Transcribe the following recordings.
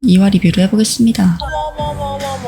2화 리뷰를 해보겠습니다.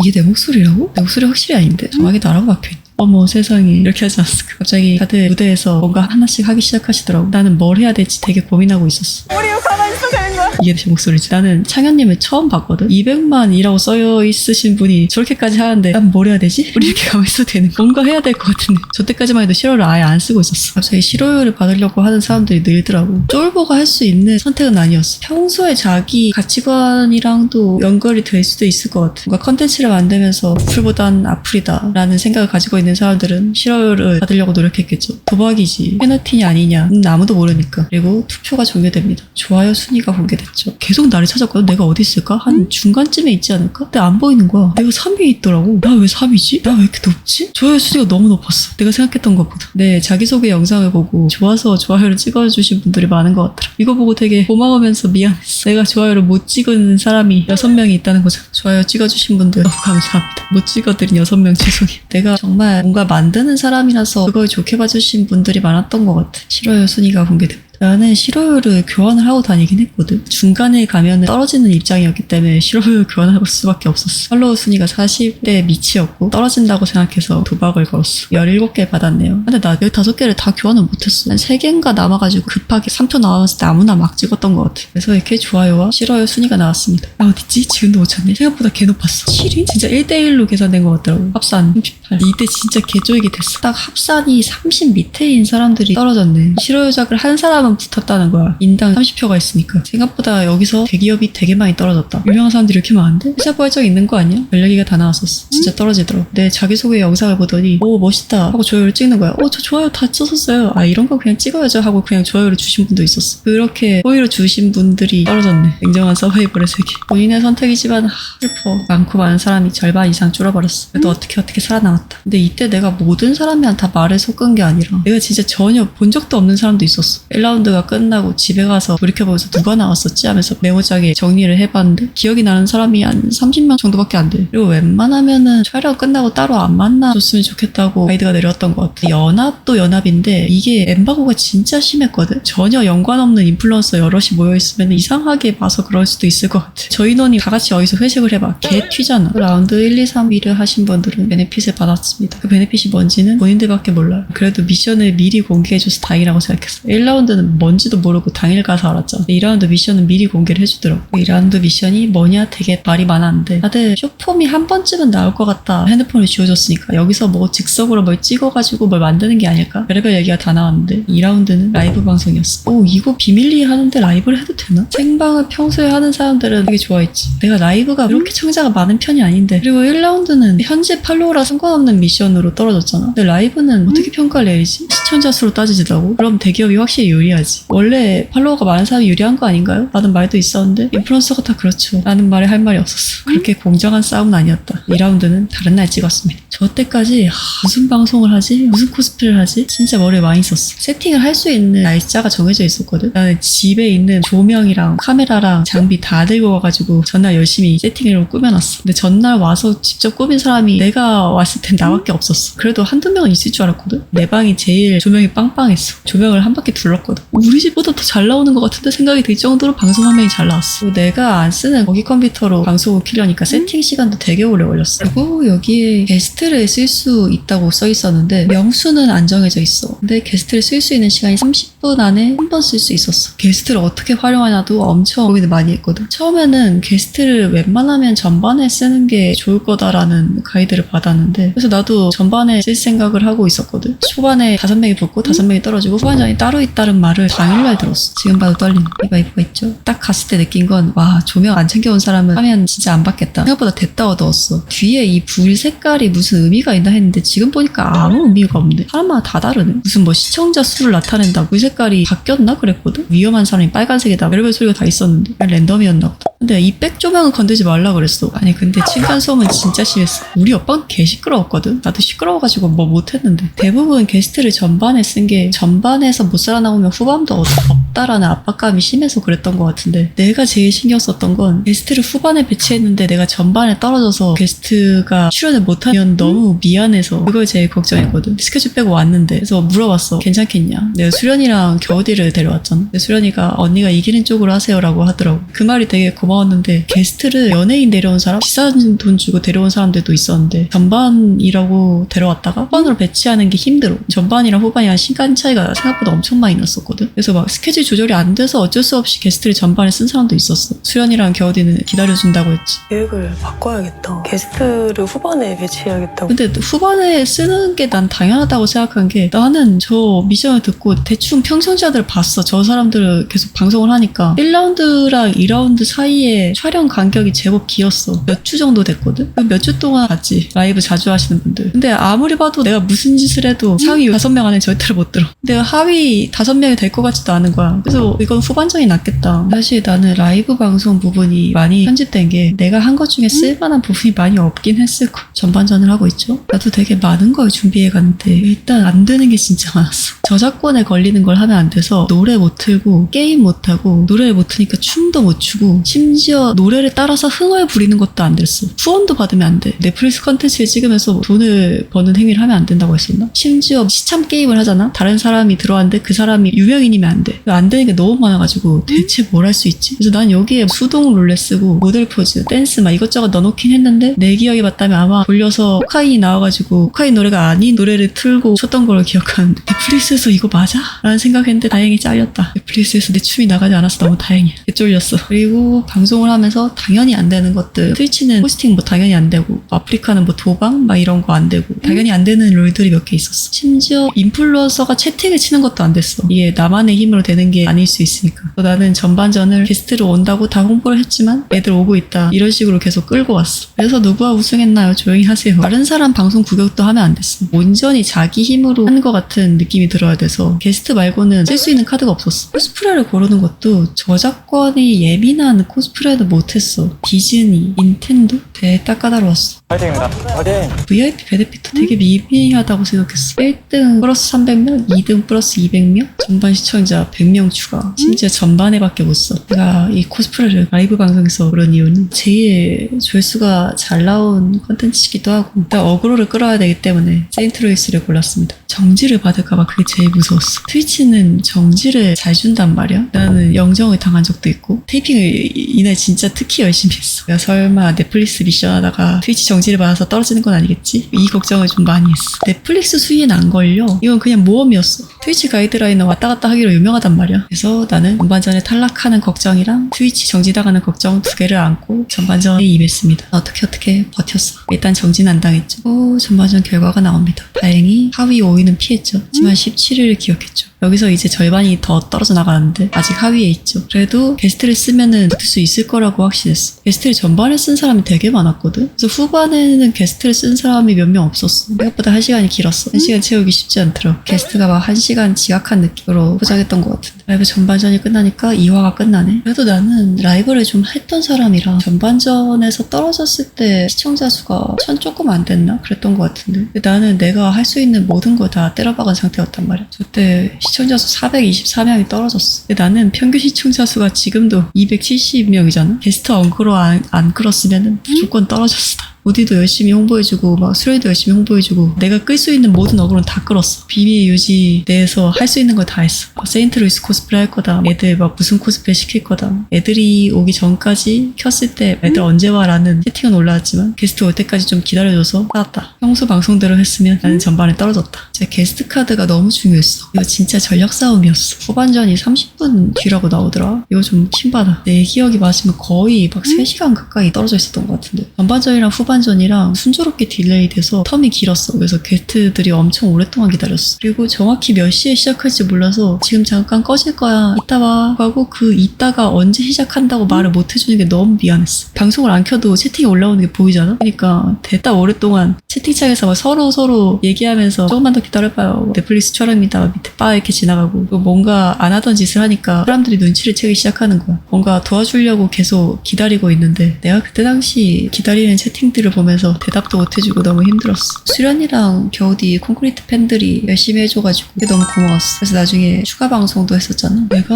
이게 내 목소리라고? 내 목소리 확실히 아닌데? 정확히 나라고 박혀있네. 어머 세상에, 이렇게 하지 않았을까. 갑자기 다들 무대에서 뭔가 하나씩 하기 시작하시더라고. 나는 뭘 해야 될지 되게 고민하고 있었어. 우리 가만히 있어 되는 거야? 이게 제 목소리지. 나는 창현님을 처음 봤거든. 200만이라고 써여 있으신 분이 저렇게까지 하는데 난 뭘 해야 되지? 우리 이렇게 가만히 있어도 되는 거. 뭔가 해야 될 것 같은데. 저 때까지만 해도 실효를 아예 안 쓰고 있었어. 갑자기 실효를 받으려고 하는 사람들이 늘더라고. 쫄보가 할 수 있는 선택은 아니었어. 평소에 자기 가치관이랑도 연결이 될 수도 있을 것 같아. 뭔가 컨텐츠를 만들면서 풀보단 악플이다 라는 생각을 가지고 있는 사람들은 실효를 받으려고 노력했겠죠. 도박이지. 페널티냐 아니냐 아무도 모르니까. 그리고 투표가 종료됩니다. 좋아요 순위가 공개됐죠. 계속 나를 찾았거든. 내가 어디 있을까? 한 중간쯤에 있지 않을까? 근데 안 보이는 거야. 내가 3위에 있더라고. 나 왜 3위지? 나 왜 이렇게 높지? 좋아요 순위가 너무 높았어. 내가 생각했던 것보다. 네, 자기소개 영상을 보고 좋아서 좋아요를 찍어주신 분들이 많은 것 같더라. 이거 보고 되게 고마우면서 미안했어. 내가 좋아요를 못 찍은 사람이 6명이 있다는 거잖아. 좋아요 찍어주신 분들 너무 감사합니다. 못 찍어드린 6명 죄송해요. 내가 정말 뭔가 만드는 사람이라서 그걸 좋게 봐주신 분들이 많았던 것 같아. 싫어요 순위가 공개됩니다. 나는 실효율을 교환을 하고 다니긴 했거든. 중간에 가면 떨어지는 입장이었기 때문에 실효율 교환을 할 수밖에 없었어. 팔로워 순위가 40대 미치였고 떨어진다고 생각해서 도박을 걸었어. 17개 받았네요. 근데 나 15개를 다 교환을 못했어. 한 3개인가 남아가지고 급하게 3표 나왔을 때 아무나 막 찍었던 것 같아. 그래서 이렇게 좋아요와 실효율 순위가 나왔습니다. 아 어딨지? 지금도 못 찾네. 생각보다 개 높았어. 7위? 진짜 1대1로 계산된 것 같더라고. 합산 38. 이때 진짜 개쪼이게 됐어. 딱 합산이 30 밑에인 사람들이 떨어졌네. 실효율작을 한 사람은 붙었다는 거야. 인당 30표가 있으니까. 생각보다 여기서 대기업이 되게 많이 떨어졌다. 유명한 사람들이 이렇게 많은데? 회사 부활적 있는 거 아니야? 연락이가 다 나왔었어. 진짜 떨어지더라고. 내 자기소개 영상을 보더니 오 멋있다 하고 좋아요를 찍는 거야. 저 좋아요 다 찍었어요. 아 이런 거 그냥 찍어야죠 하고 그냥 좋아요를 주신 분도 있었어. 그렇게 호의를 주신 분들이 떨어졌네. 냉정한 서바이벌의 세계. 본인의 선택이지만 슬퍼. 많고 많은 사람이 절반 이상 줄어버렸어. 그래도 어떻게 살아남았다. 근데 이때 내가 모든 사람이랑 다 말을 섞은 게 아니라 내가 진짜 전혀 본 적도 없는 사람도 있었어. 1라운드가 끝나고 집에 가서 돌이켜보면서 누가 나왔었지 하면서 메모장에 정리를 해봤는데 기억이 나는 사람이 한 30명 정도밖에 안 돼. 그리고 웬만하면은 촬영 끝나고 따로 안 만나줬으면 좋겠다고 가이드가 내려왔던 것 같아. 연합도 연합인데 이게 엠바고가 진짜 심했거든. 전혀 연관 없는 인플루언서 여럿이 모여있으면 이상하게 봐서 그럴 수도 있을 것 같아. 저 인원이 다 같이 어디서 회식을 해봐. 개 튀잖아. 라운드 1, 2, 3, 1을 하신 분들은 베네핏을 받았습니다. 그 베네핏이 뭔지는 본인들밖에 몰라요. 그래도 미션을 미리 공개해줘서 다행이라고 생각했어. 1라운드는 뭔지도 모르고 당일 가서 알았잖아. 2라운드 미션은 미리 공개를 해주더라고. 2라운드 미션이 뭐냐 되게 말이 많았는데 다들 쇼폼이 한 번쯤은 나올 것 같다. 핸드폰을 지워줬으니까 여기서 뭐 즉석으로 뭘 찍어가지고 뭘 만드는 게 아닐까? 별의별 얘기가 다 나왔는데 2라운드는 라이브 방송이었어. 이거 비밀리에 하는데 라이브를 해도 되나? 생방을 평소에 하는 사람들은 되게 좋아했지. 내가 라이브가 그렇게 청자가 많은 편이 아닌데. 그리고 1라운드는 현재 팔로워랑 상관없는 미션으로 떨어졌잖아. 근데 라이브는 어떻게 평가를 내리지? 시청자 수로 따지지라고? 그럼 대기업이 확실히 유리하지. 원래 팔로워가 많은 사람이 유리한 거 아닌가요? 라는 말도 있었는데 인플루언서가 다 그렇죠 라는 말에 할 말이 없었어. 그렇게 공정한 싸움은 아니었다. 2라운드는 다른 날 찍었습니다. 저 때까지 무슨 방송을 하지? 무슨 코스프레를 하지? 진짜 머리에 많이 썼어. 세팅을 할 수 있는 날짜가 정해져 있었거든. 나는 집에 있는 조명이랑 카메라랑 장비 다 들고 와가지고 전날 열심히 세팅을 꾸며놨어. 근데 전날 와서 직접 꾸민 사람이 내가 왔을 땐 나밖에 없었어. 그래도 한두 명은 있을 줄 알았거든. 내 방이 제일 조명이 빵빵했어. 조명을 한 바퀴 둘렀거든. 우리 집보다 더 잘 나오는 것 같은데 생각이 들 정도로 방송 화면이 잘 나왔어. 그리고 내가 안 쓰는 거기 컴퓨터로 방송을 키려니까 세팅 시간도 되게 오래 걸렸어. 그리고 여기에 게스트를 쓸 수 있다고 써 있었는데 명수는 안 정해져 있어. 근데 게스트를 쓸 수 있는 시간이 30분 안에 한 번 쓸 수 있었어. 게스트를 어떻게 활용하냐도 엄청 고민을 많이 했거든. 처음에는 게스트를 웬만하면 전반에 쓰는 게 좋을 거다라는 가이드를 받았는데 그래서 나도 전반에 쓸 생각을 하고 있었거든. 초반에 5명이 붙고 5명이 떨어지고 후반전이 따로 있다는 말을 당일날 들었어. 지금 봐도 떨리네. 이바이브가 있죠. 딱 갔을 때 느낀 건 와 조명 안 챙겨온 사람은 화면 진짜 안 받겠다. 생각보다 됐다 얻었어. 뒤에 이 불 색깔이 무슨 의미가 있나 했는데 지금 보니까 아무 의미가 없네. 사람마다 다 다르네. 무슨 뭐 시청자 수를 나타낸다. 불 색깔이 바뀌었나 그랬거든. 위험한 사람이 빨간색이다. 별의별 소리가 다 있었는데 랜덤이었나 보다. 근데 이 백 조명은 건들지 말라 그랬어. 아니 근데 층간소음은 진짜 심했어. 우리 오빠는 개 시끄러웠거든. 나도 시끄러워가지고 뭐 못했는데 대부분 게스트를 전반에 쓴 게 전반에서 못 살아나오면 후반도 없다라는 압박감이 심해서 그랬던 것 같은데 내가 제일 신경 썼던 건 게스트를 후반에 배치했는데 내가 전반에 떨어져서 게스트가 출연을 못하면 너무 미안해서 그걸 제일 걱정했거든. 스케줄 빼고 왔는데 그래서 물어봤어. 괜찮겠냐. 내가 수련이랑 겨우디를 데려왔잖아. 근데 수련이가 언니가 이기는 쪽으로 하세요라고 하더라고. 그 말이 되게 고마워 고마웠는데 게스트를 연예인 데려온 사람, 비싼 돈 주고 데려온 사람들도 있었는데 전반이라고 데려왔다가 후반으로 배치하는 게 힘들어. 전반이랑 후반이 한 시간 차이가 생각보다 엄청 많이 났었거든. 그래서 막 스케줄 조절이 안 돼서 어쩔 수 없이 게스트를 전반에 쓴 사람도 있었어. 수련이랑 겨우디는 기다려준다고 했지. 계획을 바꿔야겠다. 게스트를 후반에 배치해야겠다고. 근데 후반에 쓰는 게 난 당연하다고 생각한 게 나는 저 미션을 듣고 대충 평청자들을 봤어. 저 사람들을 계속 방송을 하니까 1라운드랑 2라운드 사이에 촬영 간격이 제법 길었어. 몇 주 정도 됐거든? 몇 주 동안 봤지. 라이브 자주 하시는 분들. 근데 아무리 봐도 내가 무슨 짓을 해도 상위 5명 안에 절대로 못 들어. 내가 하위 5명이 될 것 같지도 않은 거야. 그래서 이건 후반전이 낫겠다. 사실 나는 라이브 방송 부분이 많이 편집된 게 내가 한 것 중에 쓸만한 부분이 많이 없긴 했을 거. 전반전을 하고 있죠. 나도 되게 많은 걸 준비해 갔는데 일단 안 되는 게 진짜 많았어. 저작권에 걸리는 걸 하면 안 돼서 노래 못 틀고 게임 못 하고 노래를 못 트니까 춤도 못 추고 심지어 노래를 따라서 흥을 부리는 것도 안 됐어. 후원도 받으면 안 돼. 넷플릭스 컨텐츠를 찍으면서 돈을 버는 행위를 하면 안 된다고 했었나? 심지어 시참 게임을 하잖아? 다른 사람이 들어왔는데 그 사람이 유명인이면 안 돼. 안 되는 게 너무 많아가지고 대체 뭘 할 수 있지? 그래서 난 여기에 수동 룰렛 쓰고 모델 포즈, 댄스 막 이것저것 넣어놓긴 했는데 내 기억에 맞다면 아마 돌려서 코카인이 나와가지고 코카인 노래가 아닌 노래를 틀고 췄던 걸로 기억하는데 넷플릭스에서 이거 맞아? 라는 생각했는데 다행히 잘렸다. 넷플릭스에서 내 춤이 나가지 않아서 너무 다행이야. 개쫄렸어. 그리고 방송을 하면서 당연히 안 되는 것들, 트위치는 호스팅 뭐 당연히 안 되고 아프리카는 뭐 도박 막 이런 거 안 되고 당연히 안 되는 룰들이 몇 개 있었어. 심지어 인플루언서가 채팅을 치는 것도 안 됐어. 이게 나만의 힘으로 되는 게 아닐 수 있으니까. 나는 전반전을 게스트를 온다고 다 홍보를 했지만 애들 오고 있다 이런 식으로 계속 끌고 왔어. 그래서 누구와 우승했나요? 조용히 하세요. 다른 사람 방송 구경도 하면 안 됐어. 온전히 자기 힘으로 한 것 같은 느낌이 들어야 돼서 게스트 말고는 쓸 수 있는 카드가 없었어. 코스프레를 고르는 것도 저작권이 예민한 코스프레는 못했어. 디즈니, 닌텐도? 되게 까다로웠어. 파이팅입니다. 파이팅! VIP 베네핏도 되게 미미하다고 생각했어. 1등 플러스 300명, 2등 플러스 200명, 전반 시청자 100명 추가. 심지어 전반에밖에 못 써. 내가 이 코스프레를 라이브 방송에서 그런 이유는 제일 조회수가 잘 나온 컨텐츠이기도 하고 일단 어그로를 끌어야 되기 때문에 세인트루이스를 골랐습니다. 정지를 받을까봐 그게 제일 무서웠어. 트위치는 정지를 잘 준단 말이야. 나는 영정을 당한 적도 있고 테이핑을 이날 진짜 특히 열심히 했어. 내가 설마 넷플릭스 미션 하다가 트위치 정지를 받아서 떨어지는 건 아니겠지? 이 걱정을 좀 많이 했어. 넷플릭스 수위엔 안 걸려. 이건 그냥 모험이었어. 트위치 가이드라인은 왔다 갔다 하기로 유명하단 말이야. 그래서 나는 전반전에 탈락하는 걱정이랑 트위치 정지당하는 걱정 두 개를 안고 전반전에 임했습니다. 어떻게 버텼어. 일단 정지는 안 당했죠. 전반전 결과가 나옵니다. 다행히 하위 5위는 피했죠. 하지만 17위를 기억했죠. 여기서 이제 절반이 더 떨어져 나가는데 아직 하위에 있죠. 그래도 게스트를 쓰면은 붙을 수 있을 거라고 확신했어. 게스트를 전반에 쓴 사람이 되게 많았거든. 그래서 후반에는 게스트를 쓴 사람이 몇 명 없었어. 생각보다 1시간이 길었어. 1시간 채우기 쉽지 않더라. 게스트가 막 1시간 지각한 느낌으로 포장했던 것 같은데 라이브 전반전이 끝나니까 2화가 끝나네. 그래도 나는 라이브를 좀 했던 사람이라 전반전에서 떨어졌을 때 시청자 수가 1000 조금 안 됐나? 그랬던 것 같은데 근데 나는 내가 할 수 있는 모든 걸 다 때려박은 상태였단 말이야. 저때 시청자 수 424명이 떨어졌어. 근데 나는 평균 시청자 수가 지금도 270명이잖아. 게스트 언크로 안 끌었으면 무조건 떨어졌어. 우디도 열심히 홍보해주고 막 수련이도 열심히 홍보해주고 내가 끌 수 있는 모든 어그로는 다 끌었어. 비밀 유지 내에서 할 수 있는 걸 다 했어. 세인트루이스 코스프레 할 거다. 애들 막 무슨 코스프레 시킬 거다. 애들이 오기 전까지 켰을 때 애들 언제 와? 라는 채팅은 올라왔지만 게스트 올 때까지 좀 기다려줘서 받았다. 평소 방송대로 했으면 나는 전반에 떨어졌다. 제 게스트 카드가 너무 중요했어. 이거 진짜 전력 싸움이었어. 후반전이 30분 뒤라고 나오더라. 이거 좀 킹받아. 내 기억이 맞으면 거의 막 3시간 가까이 떨어져 있었던 것 같은데 전반전이랑 후반전이랑 순조롭게 딜레이 돼서 텀이 길었어. 그래서 게스트들이 엄청 오랫동안 기다렸어. 그리고 정확히 몇 시에 시작할지 몰라서 지금 잠깐 꺼질 거야. 이따 봐. 하고 그 이따가 언제 시작한다고 말을 못 해주는 게 너무 미안했어. 방송을 안 켜도 채팅이 올라오는 게 보이잖아? 그러니까 됐다 오랫동안 채팅창에서 막 서로 얘기하면서 조금만 더 기다려봐요. 넷플릭스 촬영입니다. 밑에 바 이렇게 지나가고 뭔가 안 하던 짓을 하니까 사람들이 눈치를 채기 시작하는 거야. 뭔가 도와주려고 계속 기다리고 있는데 내가 그때 당시 기다리는 채팅들을 보면서 대답도 못 해주고 너무 힘들었어. 수련이랑 겨우디 콘크리트 팬들이 열심히 해줘가지고 그게 너무 고마웠어. 그래서 나중에 추가 방송도 했었잖아. 내가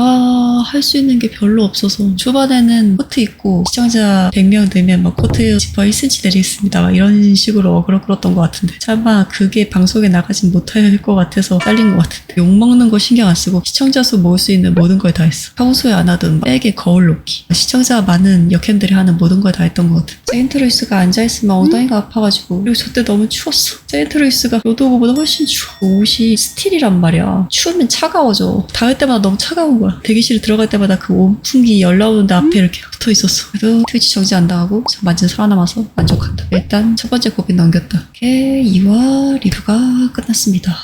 할 수 있는 게 별로 없어서 초반에는 코트 입고 시청자 100명 되면 막 코트 지퍼 1cm 내리겠습니다. 막 이런 식으로 어그로 불었던 것 같은데 설마 그게 방송에 나가진 못할 것 같아서 잘린 것 같은데 욕먹는 거 신경 안 쓰고 시청자 수 모을 수 있는 모든 걸 다 했어. 평소에 안 하던 백에 거울 놓기, 시청자 많은 역행들이 하는 모든 걸 다 했던 것 같아. 세인트루이스가 앉아있으면 엉덩이가 아파가지고 그리고 저때 너무 추웠어. 세인트루이스가 로도고보다 훨씬 추워. 옷이 스틸이란 말이야. 추우면 차가워져. 닿을 때마다 너무 차가운 거야. 대기실 들어갈 때마다 그 온풍기 열 나오는데 앞에 이렇게 붙어 있었어. 그래도 트위치 정지 안 당하고 완전 살아남아서 만족한다. 일단 첫 번째 고비 넘겼다. 이렇게 2화 리뷰가 끝났습니다.